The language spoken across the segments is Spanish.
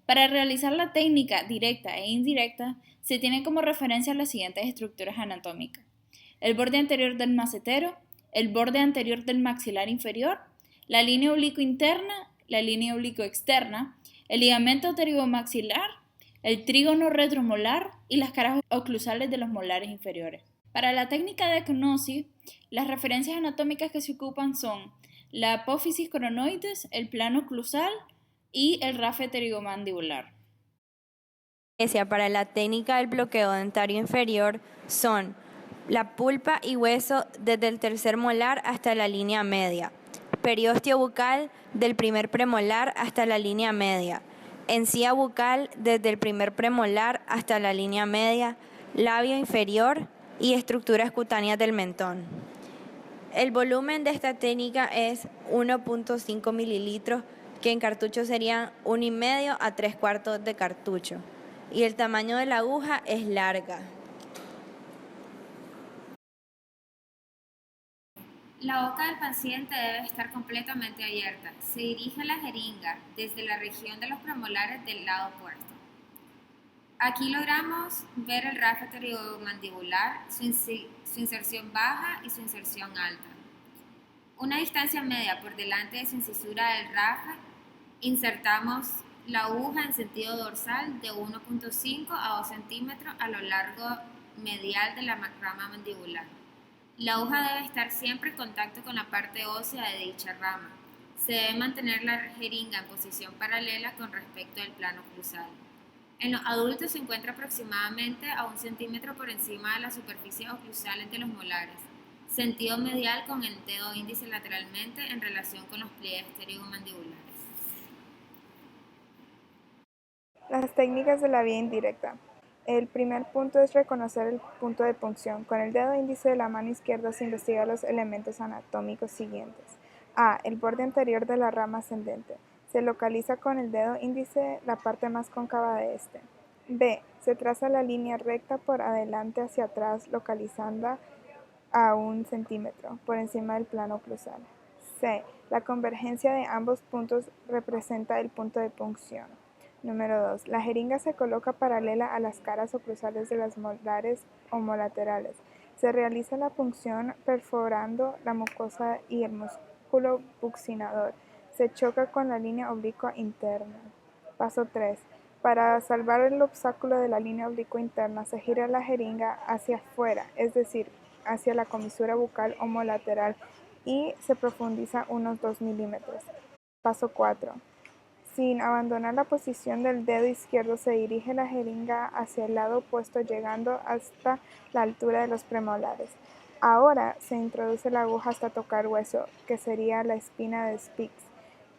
Para realizar la técnica directa e indirecta, se tiene como referencia las siguientes estructuras anatómicas: el borde anterior del macetero, el borde anterior del maxilar inferior, la línea oblicuo interna, la línea oblicuo externa, el ligamento pterygomaxilar, el trígono retromolar y las caras oclusales de los molares inferiores. Para la técnica de agnosis, las referencias anatómicas que se ocupan son la apófisis coronoides, el plano oclusal y el rafe pterigomandibular. Para la técnica del bloqueo dentario inferior son la pulpa y hueso desde el tercer molar hasta la línea media, periósteo bucal del primer premolar hasta la línea media, encía bucal desde el primer premolar hasta la línea media, labio inferior y estructuras cutáneas del mentón. El volumen de esta técnica es 1.5 mililitros, que en cartucho serían 1,5 a 3/4 de cartucho. Y el tamaño de la aguja es larga. La boca del paciente debe estar completamente abierta. Se dirige la jeringa desde la región de los premolares del lado opuesto. Aquí logramos ver el rafe pterigomandibular, su inserción baja y su inserción alta. Una distancia media por delante de su incisura del rafe, insertamos la aguja en sentido dorsal de 1.5 a 2 centímetros a lo largo medial de la rama mandibular. La aguja debe estar siempre en contacto con la parte ósea de dicha rama. Se debe mantener la jeringa en posición paralela con respecto al plano oclusal. En los adultos se encuentra aproximadamente a 1 centímetro por encima de la superficie oclusal de los molares, sentido medial con el dedo índice lateralmente en relación con los pliegues pterigomandibulares. Las técnicas de la vía indirecta. El primer punto es reconocer el punto de punción. Con el dedo índice de la mano izquierda se investiga los elementos anatómicos siguientes. A. El borde anterior de la rama ascendente. Se localiza con el dedo índice la parte más cóncava de este. B. Se traza la línea recta por adelante hacia atrás, localizándola a 1 centímetro por encima del plano oclusal. C. La convergencia de ambos puntos representa el punto de punción. Número 2. La jeringa se coloca paralela a las caras oclusales de las molares homolaterales. Se realiza la punción perforando la mucosa y el músculo buccinador. Se choca con la línea oblicua interna. Paso 3. Para salvar el obstáculo de la línea oblicua interna, se gira la jeringa hacia afuera, es decir, hacia la comisura bucal homolateral, y se profundiza unos 2 milímetros. Paso 4. Sin abandonar la posición del dedo izquierdo, se dirige la jeringa hacia el lado opuesto, llegando hasta la altura de los premolares. Ahora se introduce la aguja hasta tocar hueso, que sería la espina de Spix,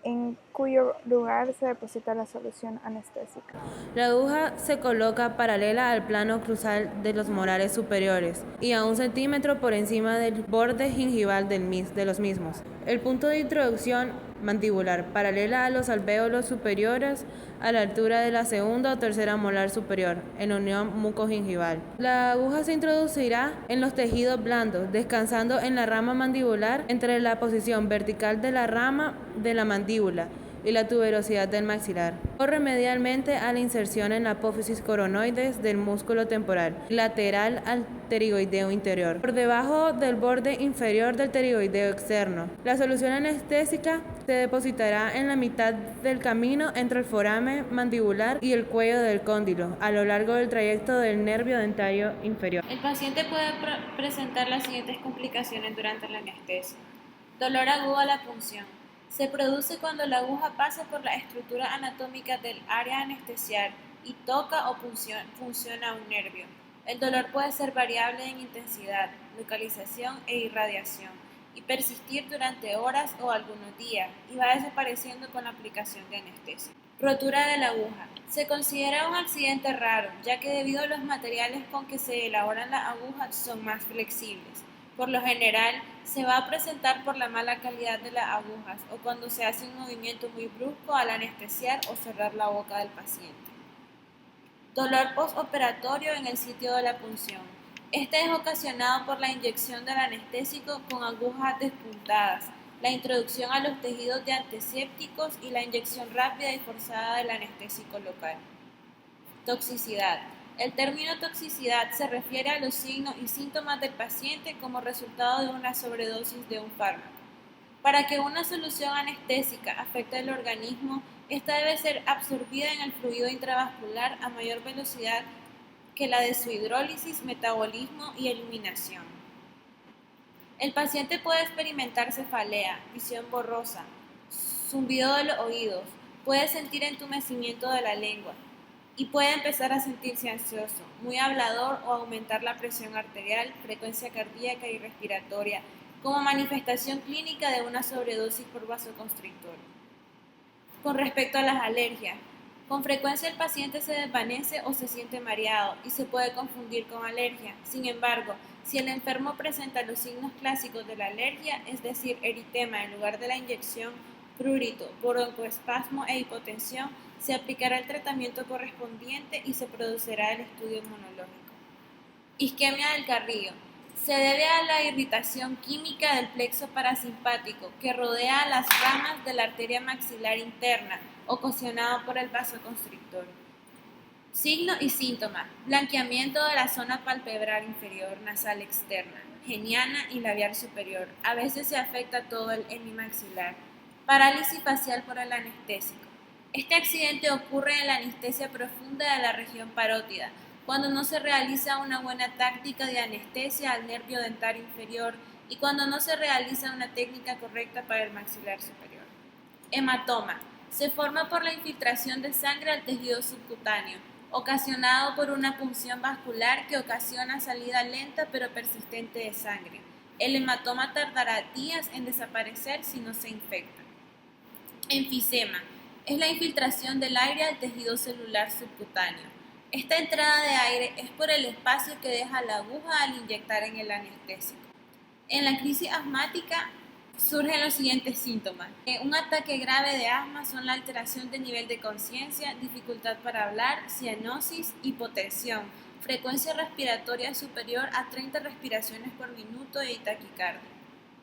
en cuyo lugar se deposita la solución anestésica. La aguja se coloca paralela al plano oclusal de los molares superiores y a 1 centímetro por encima del borde gingival de los mismos. El punto de introducción mandibular, paralela a los alvéolos superiores a la altura de la segunda o tercera molar superior, en unión mucogingival. La aguja se introducirá en los tejidos blandos, descansando en la rama mandibular entre la posición vertical de la rama de la mandíbula y la tuberosidad del maxilar. Corre medialmente a la inserción en la apófisis coronoides del músculo temporal, lateral al pterigoideo interior, por debajo del borde inferior del pterigoideo externo. La solución anestésica se depositará en la mitad del camino entre el foramen mandibular y el cuello del cóndilo, a lo largo del trayecto del nervio dentario inferior. El paciente puede presentar las siguientes complicaciones durante la anestesia. Dolor agudo a la punción. Se produce cuando la aguja pasa por la estructura anatómica del área anestesiar y toca o funciona un nervio. El dolor puede ser variable en intensidad, localización e irradiación y persistir durante horas o algunos días y va desapareciendo con la aplicación de anestesia. Rotura de la aguja. Se considera un accidente raro, ya que debido a los materiales con que se elaboran las agujas son más flexibles. Por lo general, se va a presentar por la mala calidad de las agujas o cuando se hace un movimiento muy brusco al anestesiar o cerrar la boca del paciente. Dolor postoperatorio en el sitio de la punción. Este es ocasionado por la inyección del anestésico con agujas despuntadas, la introducción a los tejidos de antisépticos y la inyección rápida y forzada del anestésico local. Toxicidad. El término toxicidad se refiere a los signos y síntomas del paciente como resultado de una sobredosis de un fármaco. Para que una solución anestésica afecte el organismo, esta debe ser absorbida en el fluido intravascular a mayor velocidad que la de su hidrólisis, metabolismo y eliminación. El paciente puede experimentar cefalea, visión borrosa, zumbido de los oídos, puede sentir entumecimiento de la lengua y puede empezar a sentirse ansioso, muy hablador o aumentar la presión arterial, frecuencia cardíaca y respiratoria como manifestación clínica de una sobredosis por vasoconstrictor. Con respecto a las alergias, con frecuencia el paciente se desvanece o se siente mareado y se puede confundir con alergia. Sin embargo, si el enfermo presenta los signos clásicos de la alergia, es decir, eritema en lugar de la inyección, prurito, broncoespasmo e hipotensión, se aplicará el tratamiento correspondiente y se producirá el estudio inmunológico. Isquemia del carrillo. Se debe a la irritación química del plexo parasimpático que rodea las ramas de la arteria maxilar interna, ocasionado por el vasoconstrictor. Signo y síntoma: blanqueamiento de la zona palpebral inferior, nasal externa, geniana y labial superior. A veces se afecta todo el hemimaxilar. Parálisis facial por el anestésico. Este accidente ocurre en la anestesia profunda de la región parótida, cuando no se realiza una buena táctica de anestesia al nervio dentario inferior y cuando no se realiza una técnica correcta para el maxilar superior. Hematoma. Se forma por la infiltración de sangre al tejido subcutáneo, ocasionado por una punción vascular que ocasiona salida lenta pero persistente de sangre. El hematoma tardará días en desaparecer si no se infecta. Enfisema. Es la infiltración del aire al tejido celular subcutáneo. Esta entrada de aire es por el espacio que deja la aguja al inyectar en el anestésico. En la crisis asmática surgen los siguientes síntomas. Un ataque grave de asma son la alteración de nivel de conciencia, dificultad para hablar, cianosis, hipotensión, frecuencia respiratoria superior a 30 respiraciones por minuto y taquicardia.